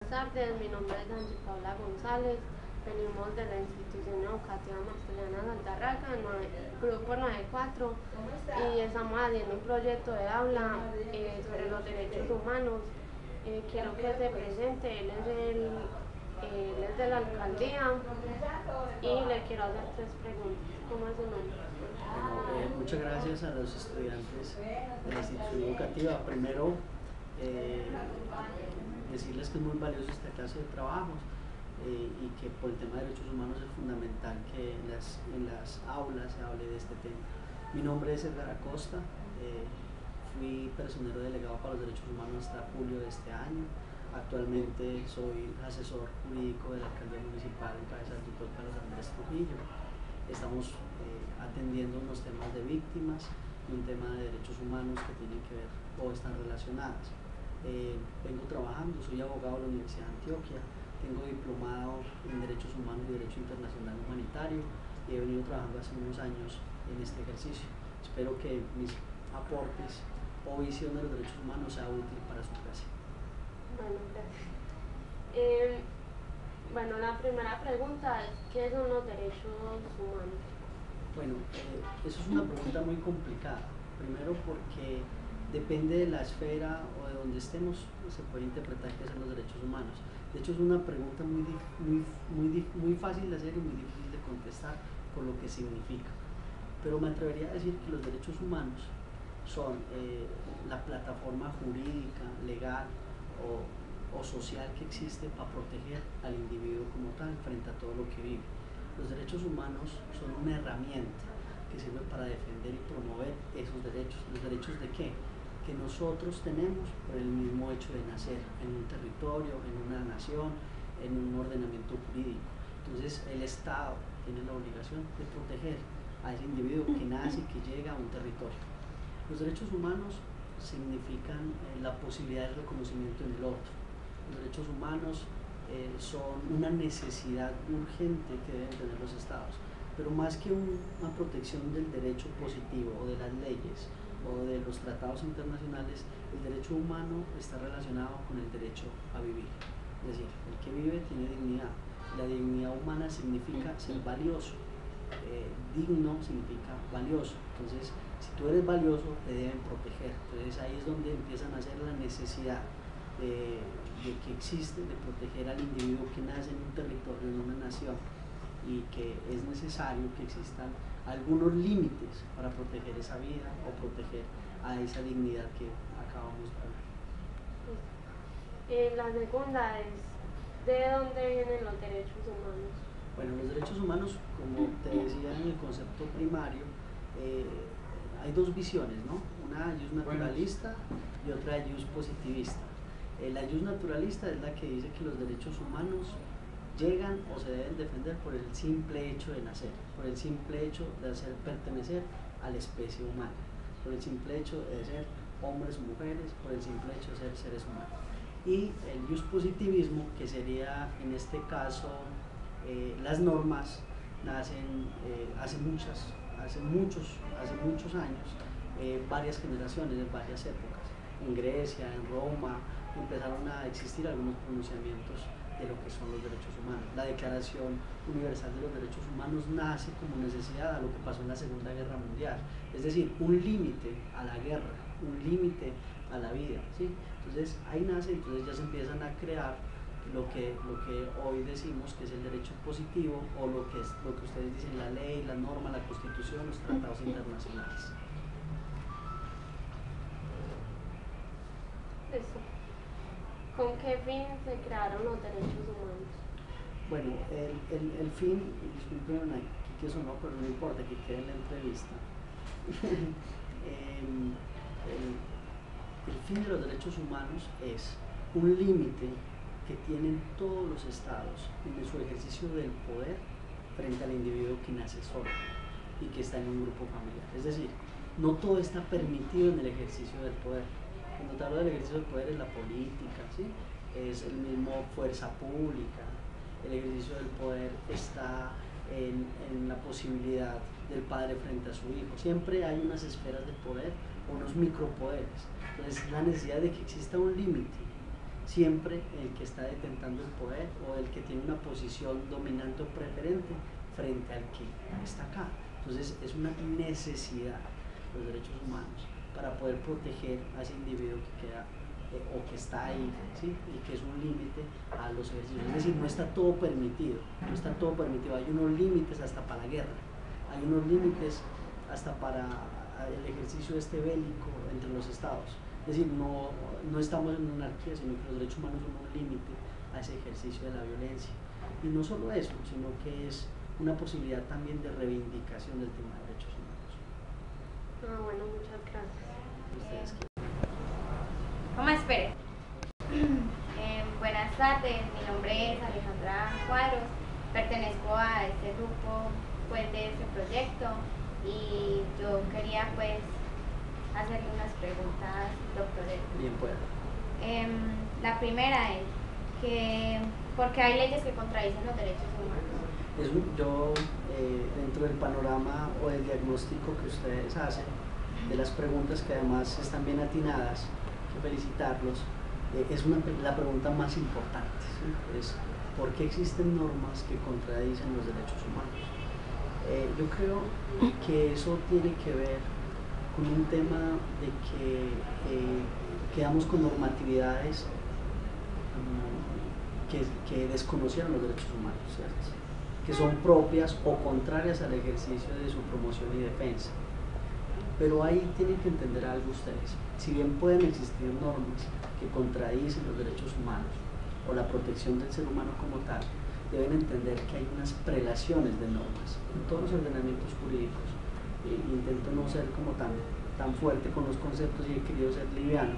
tardes, mi nombre es Angie Paula González, venimos de la institución educativa Magdalena Saldarraga, grupo 94, y estamos haciendo un proyecto de aula sobre los derechos humanos. Quiero que se presente, él es de la alcaldía y le quiero hacer 3 preguntas. ¿Cómo es su nombre? Bueno, muchas gracias a los estudiantes de la institución educativa. Primero, decirles que es muy valioso esta clase de trabajos y que por el tema de derechos humanos es fundamental que en las aulas se hable de este tema. Mi nombre es Edgar Acosta, fui personero delegado para los derechos humanos hasta julio de este año. Actualmente soy asesor jurídico de la alcaldía municipal en cabeza del doctor Carlos Andrés Trujillo. Estamos atendiendo unos temas de víctimas y un tema de derechos humanos que tienen que ver o están relacionadas. Vengo trabajando, soy abogado de la Universidad de Antioquia, tengo diplomado en Derechos Humanos y Derecho Internacional Humanitario y he venido trabajando hace unos años en este ejercicio. Espero que mis aportes o visión de los derechos humanos sea útil para su clase. Bueno, gracias. Bueno, la primera pregunta es, ¿qué son los derechos humanos? Bueno, eso es una pregunta muy complicada. Primero porque depende de la esfera o de donde estemos, se puede interpretar qué son los derechos humanos. De hecho, es una pregunta muy fácil de hacer y muy difícil de contestar por lo que significa. Pero me atrevería a decir que los derechos humanos son la plataforma jurídica, legal o social que existe para proteger al individuo como tal frente a todo lo que vive. Los derechos humanos son una herramienta que sirve para defender y promover esos derechos. ¿Los derechos de qué? Que nosotros tenemos por el mismo hecho de nacer en un territorio, en una nación, en un ordenamiento jurídico. Entonces el Estado tiene la obligación de proteger a ese individuo que nace y que llega a un territorio. Los derechos humanos significan la posibilidad de reconocimiento en el otro. Los derechos humanos son una necesidad urgente que deben tener los estados, pero más que una protección del derecho positivo o de las leyes o de los tratados internacionales, el derecho humano está relacionado con el derecho a vivir. Es decir, el que vive tiene dignidad. La dignidad humana significa ser valioso. Digno significa valioso. Entonces, si tú eres valioso, te deben proteger. Entonces ahí es donde empiezan a hacer la necesidad de que existe de proteger al individuo que nace en un territorio, en una nación, y que es necesario que existan algunos límites para proteger esa vida o proteger a esa dignidad que acabamos de hablar. La segunda es, ¿de dónde vienen los derechos humanos? Bueno, los derechos humanos, como te decía en el concepto primario, hay dos visiones, ¿no? Una jus naturalista y otra jus positivista. La jus naturalista es la que dice que los derechos humanos llegan o se deben defender por el simple hecho de nacer, por el simple hecho de hacer pertenecer a la especie humana, por el simple hecho de ser hombres o mujeres, por el simple hecho de ser seres humanos. Y el jus positivismo, que sería en este caso las normas, nacen hace muchos años, varias generaciones, en varias épocas. En Grecia, en Roma, empezaron a existir algunos pronunciamientos de lo que son los derechos humanos. La Declaración Universal de los Derechos Humanos nace como necesidad a lo que pasó en la Segunda Guerra Mundial, es decir, un límite a la guerra, un límite a la vida, ¿sí? Entonces ahí nace, entonces ya se empiezan a crear lo que hoy decimos que es el derecho positivo, o lo que ustedes dicen, la ley, la norma, la constitución, los tratados internacionales. Eso. ¿Con qué fin se crearon los derechos humanos? Bueno, el fin, disculpen aquí que eso no, pero no importa, que quede en la entrevista. El fin de los derechos humanos es un límite que tienen todos los estados en su ejercicio del poder frente al individuo que nace solo y que está en un grupo familiar. Es decir, no todo está permitido en el ejercicio del poder. Cuando te hablo del ejercicio del poder es la política, ¿sí? Es el mismo fuerza pública. El ejercicio del poder está en la posibilidad del padre frente a su hijo. Siempre hay unas esferas de poder o unos micropoderes. Entonces, la necesidad de que exista un límite siempre el que está detentando el poder o el que tiene una posición dominante o preferente frente al que está acá. Entonces es una necesidad los derechos humanos para poder proteger a ese individuo que queda o que está ahí, ¿sí? Y que es un límite a los ejercicios. Es decir, no está todo permitido, no está todo permitido, hay unos límites hasta para la guerra, hay unos límites hasta para el ejercicio bélico entre los estados. Es decir, no estamos en una anarquía, sino que los derechos humanos son un límite a ese ejercicio de la violencia. Y no solo eso, sino que es una posibilidad también de reivindicación del tema de derechos humanos. Bueno, muchas gracias. ¿Ustedes qué? ¿Cómo espere? Buenas tardes, mi nombre es Alejandra Cuadros, pertenezco a este grupo pues, de este proyecto y yo quería pues hacerle unas preguntas, doctor. Bien, pueda. La primera es que ¿por qué hay leyes que contradicen los derechos humanos? Yo, dentro del panorama o del diagnóstico que ustedes hacen, de las preguntas que además están bien atinadas, que felicitarlos, es la pregunta más importante, ¿sí? Es ¿por qué existen normas que contradicen los derechos humanos? Yo creo que eso tiene que ver con un tema de que quedamos con normatividades que desconocieron los derechos humanos, ¿cierto? Que son propias o contrarias al ejercicio de su promoción y defensa. Pero ahí tienen que entender algo ustedes. Si bien pueden existir normas que contradicen los derechos humanos o la protección del ser humano como tal, deben entender que hay unas prelaciones de normas en todos los ordenamientos jurídicos. Intento no ser como tan fuerte con los conceptos y he querido ser liviano.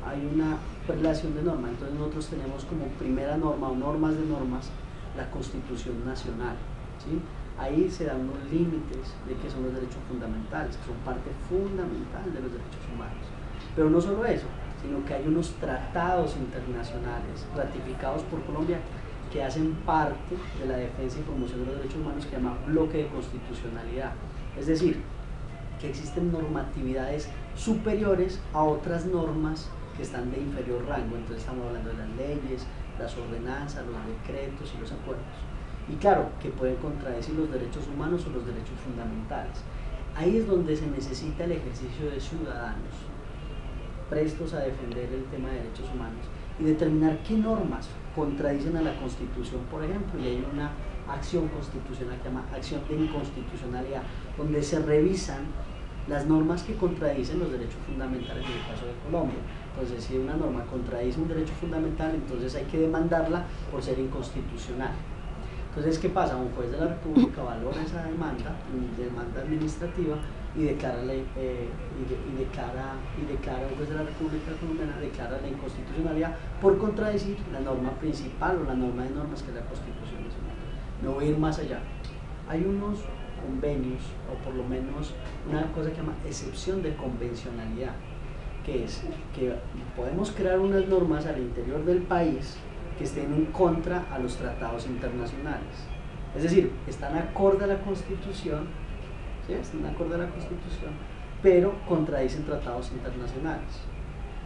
Hay una prelación de normas, entonces nosotros tenemos como primera norma o normas de normas la Constitución Nacional, ¿sí? Ahí se dan unos límites de qué son los derechos fundamentales, que son parte fundamental de los derechos humanos. Pero no solo eso, sino que hay unos tratados internacionales ratificados por Colombia que hacen parte de la defensa y promoción de los derechos humanos, que se llama bloque de constitucionalidad. Es decir, que existen normatividades superiores a otras normas que están de inferior rango. Entonces estamos hablando de las leyes, las ordenanzas, los decretos y los acuerdos. Y claro, que pueden contradecir los derechos humanos o los derechos fundamentales. Ahí es donde se necesita el ejercicio de ciudadanos prestos a defender el tema de derechos humanos y determinar qué normas contradicen a la Constitución, por ejemplo, y hay una acción constitucional que se llama acción de inconstitucionalidad, donde se revisan las normas que contradicen los derechos fundamentales en el caso de Colombia. Entonces, si una norma contradice un derecho fundamental, entonces hay que demandarla por ser inconstitucional. Entonces, ¿qué pasa? Un juez de la República valora esa demanda administrativa y declara un juez de la República colombiana declara la inconstitucionalidad por contradecir la norma principal o la norma de normas que es la Constitución Nacional. No voy a ir más allá. Hay unos convenios, o por lo menos una cosa que se llama excepción de convencionalidad, que es que podemos crear unas normas al interior del país que estén en contra a los tratados internacionales. Es decir, están acorde a la Constitución, ¿sí? Están acorde a la Constitución, pero contradicen tratados internacionales.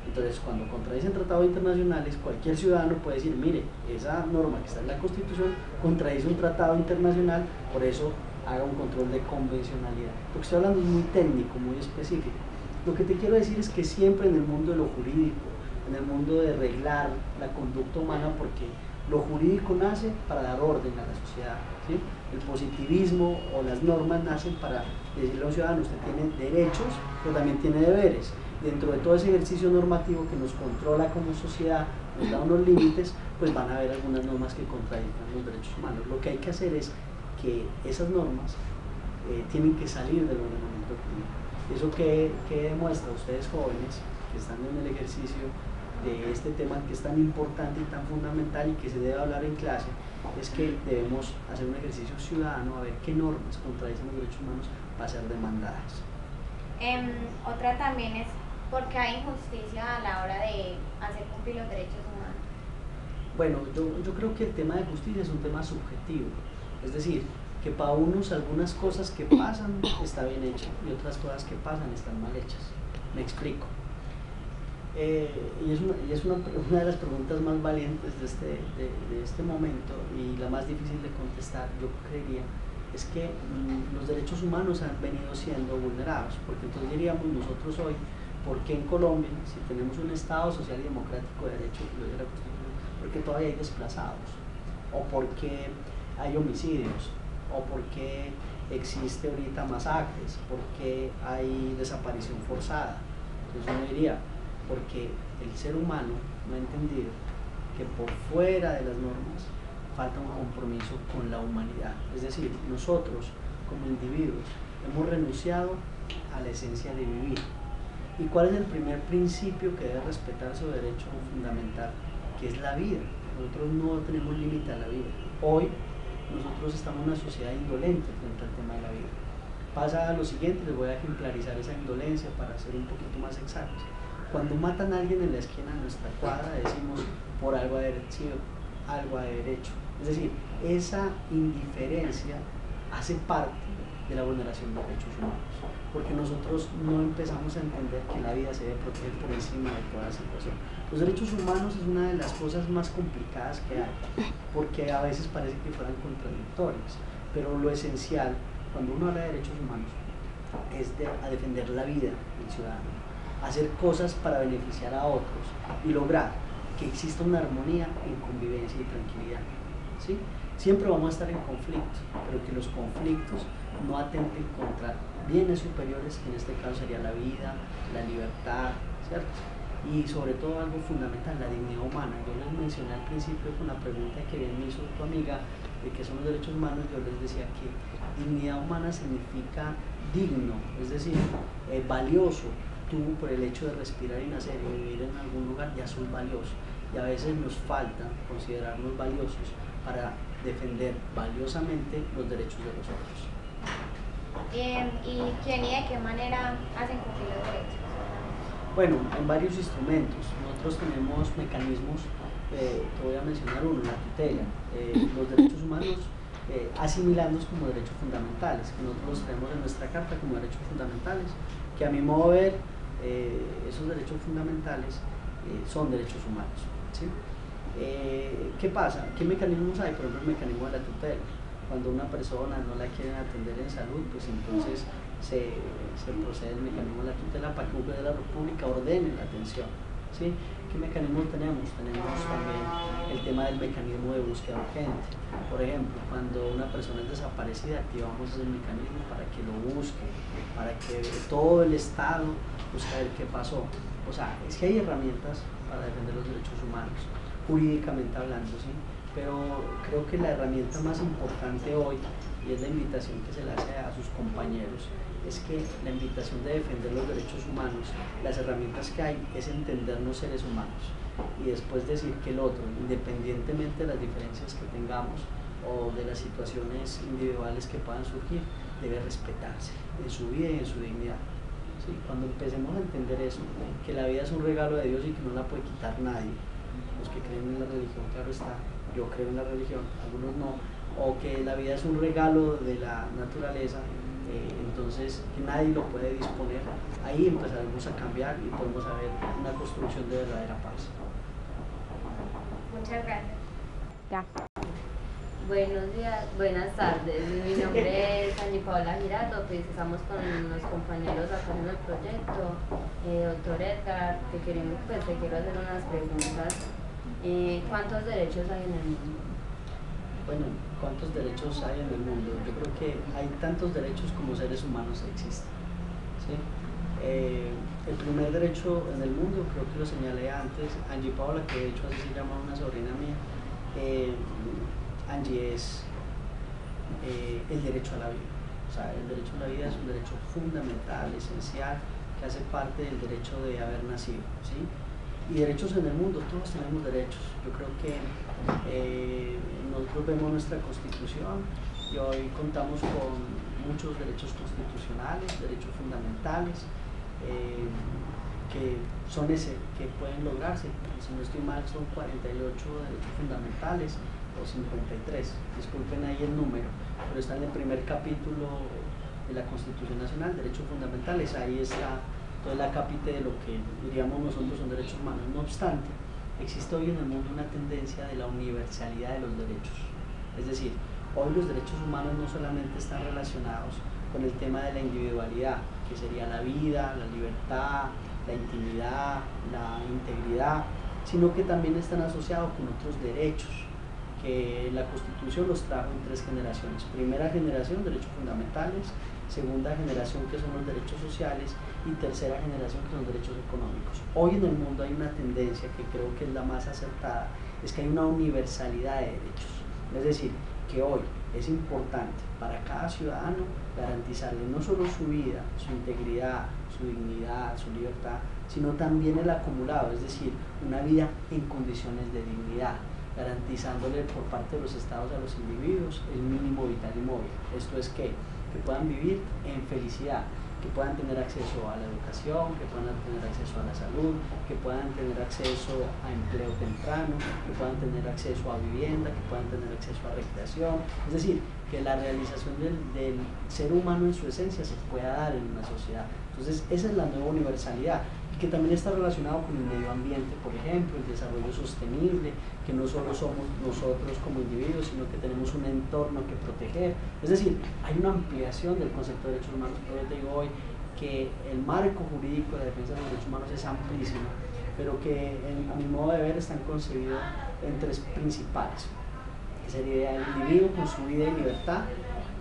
Entonces, cuando contradicen tratados internacionales, cualquier ciudadano puede decir, mire, esa norma que está en la Constitución contradice un tratado internacional, por eso haga un control de convencionalidad. Lo que estoy hablando es muy técnico, muy específico. Lo que te quiero decir es que siempre en el mundo de lo jurídico, en el mundo de reglar la conducta humana, porque lo jurídico nace para dar orden a la sociedad, ¿sí? El positivismo o las normas nacen para decirle a un ciudadano, usted tiene derechos, pero también tiene deberes. Dentro de todo ese ejercicio normativo que nos controla como sociedad, nos da unos límites, pues van a haber algunas normas que contradicen los derechos humanos. Lo que hay que hacer es que esas normas tienen que salir del ordenamiento jurídico. Eso que demuestra ustedes jóvenes que están en el ejercicio de este tema que es tan importante y tan fundamental y que se debe hablar en clase, es que debemos hacer un ejercicio ciudadano a ver qué normas contradicen los derechos humanos para ser demandadas. Otra también es porque hay injusticia a la hora de hacer cumplir los derechos humanos. Bueno, yo creo que el tema de justicia es un tema subjetivo, es decir, que para unos algunas cosas que pasan está bien hechas y otras cosas que pasan están mal hechas. Me explico. y es una de las preguntas más valientes de este momento y la más difícil de contestar, yo creería, es que los derechos humanos han venido siendo vulnerados, porque entonces diríamos nosotros hoy, ¿por qué en Colombia, si tenemos un Estado social y democrático de derecho, por qué todavía hay desplazados? ¿O por qué hay homicidios? ¿O por qué existe ahorita masacres? ¿Por qué hay desaparición forzada? Entonces uno diría, porque el ser humano no ha entendido que por fuera de las normas falta un compromiso con la humanidad. Es decir, nosotros como individuos hemos renunciado a la esencia de vivir. ¿Y cuál es el primer principio que debe respetar su derecho fundamental? Que es la vida. Nosotros no tenemos límite a la vida. Hoy nosotros estamos en una sociedad indolente frente al tema de la vida. Pasa lo siguiente, les voy a ejemplarizar esa indolencia para ser un poquito más exactos. Cuando matan a alguien en la esquina de nuestra cuadra, decimos por algo de derecho, algo de derecho. Es decir, esa indiferencia hace parte de la vulneración de derechos humanos, porque nosotros no empezamos a entender que la vida se debe proteger por encima de toda situación. Los derechos humanos es una de las cosas más complicadas que hay, porque a veces parece que fueran contradictorias, pero lo esencial, cuando uno habla de derechos humanos, es a defender la vida del ciudadano, hacer cosas para beneficiar a otros y lograr que exista una armonía en convivencia y tranquilidad. ¿Sí? Siempre vamos a estar en conflicto, pero que los conflictos no atenten contra bienes superiores, que en este caso sería la vida, la libertad, ¿cierto? Y sobre todo algo fundamental, la dignidad humana. Yo les mencioné al principio con la pregunta que bien me hizo tu amiga de qué son los derechos humanos. Yo les decía que dignidad humana significa digno, es decir, valioso. Tú, por el hecho de respirar y nacer y vivir en algún lugar, ya sos valioso, y a veces nos falta considerarnos valiosos para defender valiosamente los derechos de los otros. ¿Y quién y de qué manera hacen cumplir los derechos? Bueno, en varios instrumentos. Nosotros tenemos mecanismos, te voy a mencionar uno, la tutela, los derechos humanos, asimilarlos como derechos fundamentales, que nosotros los tenemos en nuestra carta como derechos fundamentales, que a mi modo de ver, esos derechos fundamentales son derechos humanos. ¿Sí? ¿Qué pasa? ¿Qué mecanismos hay? Por ejemplo, el mecanismo de la tutela. Cuando una persona no la quieren atender en salud, pues entonces se procede el mecanismo de la tutela para que un juez de la República ordene la atención. ¿Sí? ¿Qué mecanismos tenemos? Tenemos también el tema del mecanismo de búsqueda urgente. Por ejemplo, cuando una persona es desaparecida, activamos ese mecanismo para que lo busque, para que todo el Estado busque ver qué pasó. O sea, es que hay herramientas para defender los derechos humanos, jurídicamente hablando, ¿sí? Pero creo que la herramienta más importante hoy, y es la invitación que se le hace a sus compañeros, es que la invitación de defender los derechos humanos, las herramientas que hay, es entendernos seres humanos y después decir que el otro, independientemente de las diferencias que tengamos o de las situaciones individuales que puedan surgir, debe respetarse en su vida y en su dignidad. ¿Sí? Cuando empecemos a entender eso, que la vida es un regalo de Dios y que no la puede quitar nadie, los que creen en la religión, claro está, yo creo en la religión, algunos no, o que la vida es un regalo de la naturaleza, entonces que nadie lo puede disponer, ahí empezaremos a cambiar y podemos ver una construcción de verdadera paz. Muchas gracias. Ya. Buenos días, buenas tardes, mi nombre es Angie Paola Giraldo, pues estamos con unos compañeros acá en el proyecto, doctor Edgar, te quiero hacer unas preguntas. ¿Cuántos derechos hay en el mundo? Bueno, ¿cuántos derechos hay en el mundo? Yo creo que hay tantos derechos como seres humanos existen. ¿Sí? El primer derecho en el mundo, creo que lo señalé antes, Angie Paola, que de hecho así se llama una sobrina mía, Angie, es el derecho a la vida. O sea, el derecho a la vida es un derecho fundamental, esencial, que hace parte del derecho de haber nacido. ¿Sí? Y derechos en el mundo, todos tenemos derechos. Yo creo que nosotros vemos nuestra Constitución y hoy contamos con muchos derechos constitucionales, derechos fundamentales, que pueden lograrse. Si no estoy mal, son 48 derechos fundamentales o 53, disculpen ahí el número, pero está en el primer capítulo de la Constitución Nacional, derechos fundamentales, ahí está Entonces la cápite de lo que diríamos nosotros son derechos humanos. No obstante, existe hoy en el mundo una tendencia de la universalidad de los derechos. Es decir, hoy los derechos humanos no solamente están relacionados con el tema de la individualidad, que sería la vida, la libertad, la intimidad, la integridad, sino que también están asociados con otros derechos que la Constitución los trajo en 3 generaciones. Primera generación, derechos fundamentales; segunda generación, que son los derechos sociales; y tercera generación, que son derechos económicos. Hoy en el mundo hay una tendencia que creo que es la más acertada, es que hay una universalidad de derechos. Es decir, que hoy es importante para cada ciudadano garantizarle no solo su vida, su integridad, su dignidad, su libertad, sino también el acumulado, es decir, una vida en condiciones de dignidad, garantizándole por parte de los estados a los individuos el mínimo vital y móvil. Esto es que puedan vivir en felicidad, que puedan tener acceso a la educación, que puedan tener acceso a la salud, que puedan tener acceso a empleo temprano, que puedan tener acceso a vivienda, que puedan tener acceso a recreación. Es decir, que la realización del ser humano en su esencia se pueda dar en una sociedad. Entonces esa es la nueva universalidad, que también está relacionado con el medio ambiente, por ejemplo, el desarrollo sostenible, que no solo somos nosotros como individuos, sino que tenemos un entorno que proteger. Es decir, hay una ampliación del concepto de derechos humanos. Pero yo te digo hoy que el marco jurídico de defensa de los derechos humanos es amplísimo, pero que a mi modo de ver están concebidos en 3 principales, que sería el individuo con su vida y libertad,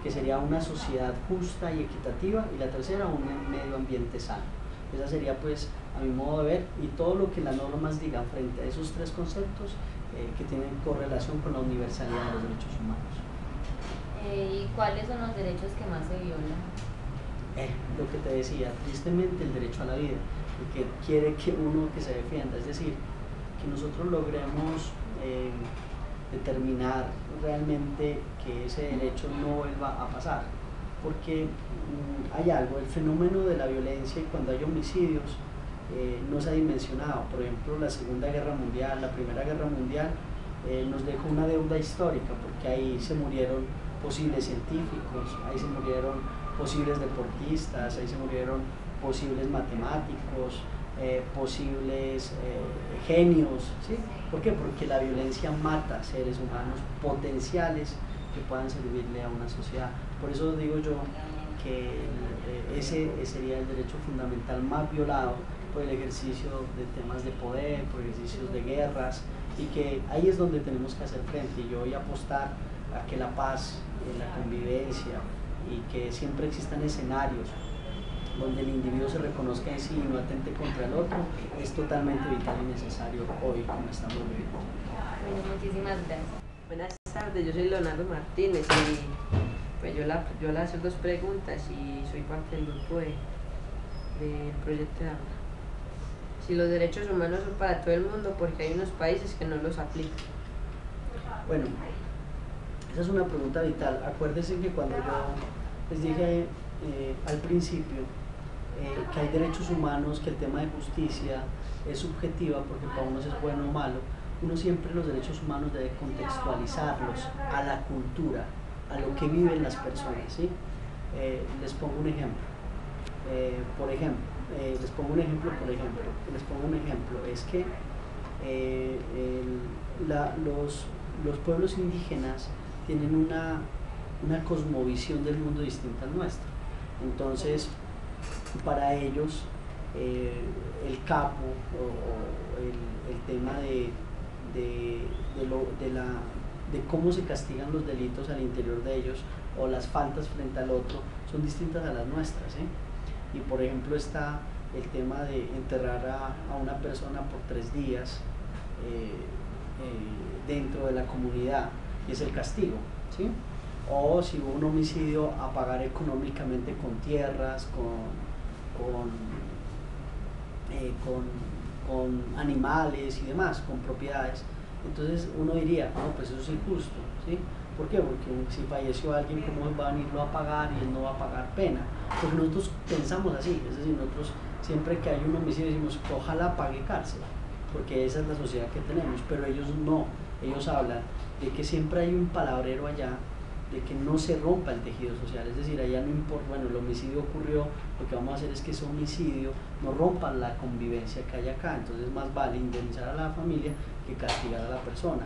que sería una sociedad justa y equitativa, y la tercera, un medio ambiente sano. Esa sería, pues, a mi modo de ver, y todo lo que las normas digan frente a esos 3 conceptos que tienen correlación con la universalidad de los derechos humanos. ¿Y cuáles son los derechos que más se violan? Lo que te decía, tristemente el derecho a la vida, el que quiere que uno que se defienda, es decir, que nosotros logremos determinar realmente que ese derecho no vuelva a pasar, porque hay algo, el fenómeno de la violencia, y cuando hay homicidios no se ha dimensionado. Por ejemplo, la Segunda Guerra Mundial, la Primera Guerra Mundial nos dejó una deuda histórica, porque ahí se murieron posibles científicos, ahí se murieron posibles deportistas, ahí se murieron posibles matemáticos, posibles genios, ¿sí? ¿Por qué? Porque la violencia mata seres humanos potenciales que puedan servirle a una sociedad. Por eso digo yo que ese sería el derecho fundamental más violado por el ejercicio de temas de poder, por ejercicios de guerras, y que ahí es donde tenemos que hacer frente. Y yo voy a apostar a que la paz, la convivencia, y que siempre existan escenarios donde el individuo se reconozca en sí y no atente contra el otro, es totalmente vital y necesario hoy como estamos viviendo. Bueno, muchísimas gracias. Buenas tardes, yo soy Leonardo Martínez y pues yo le hago 2 preguntas y soy parte del grupo del proyecto de Aula. Si los derechos humanos son para todo el mundo, porque hay unos países que no los aplican. Bueno, esa es una pregunta vital. Acuérdense que cuando yo les dije al principio que hay derechos humanos, que el tema de justicia es subjetiva, porque para unos es bueno o malo, uno siempre los derechos humanos debe contextualizarlos a la cultura, a lo que viven las personas, ¿sí? Les pongo un ejemplo. Es que los pueblos indígenas tienen una cosmovisión del mundo distinta al nuestro. Entonces, para ellos, el capo o el tema de cómo se castigan los delitos al interior de ellos, o las faltas frente al otro, son distintas a las nuestras, ¿eh? Y por ejemplo está el tema de enterrar a una persona por 3 días dentro de la comunidad, y es el castigo, ¿sí? O si hubo un homicidio, a pagar económicamente con tierras, con animales y demás, con propiedades. Entonces uno diría, no, pues eso es injusto, ¿sí? ¿Por qué? Porque si falleció alguien, ¿cómo va a venirlo a pagar y él no va a pagar pena? Porque nosotros pensamos así, es decir, nosotros siempre que hay un homicidio decimos que ojalá pague cárcel, porque esa es la sociedad que tenemos, pero ellos no, ellos hablan de que siempre hay un palabrero allá, de que no se rompa el tejido social, es decir, allá no importa, bueno, el homicidio ocurrió, lo que vamos a hacer es que ese homicidio no rompan la convivencia que hay acá. Entonces más vale indemnizar a la familia que castigar a la persona.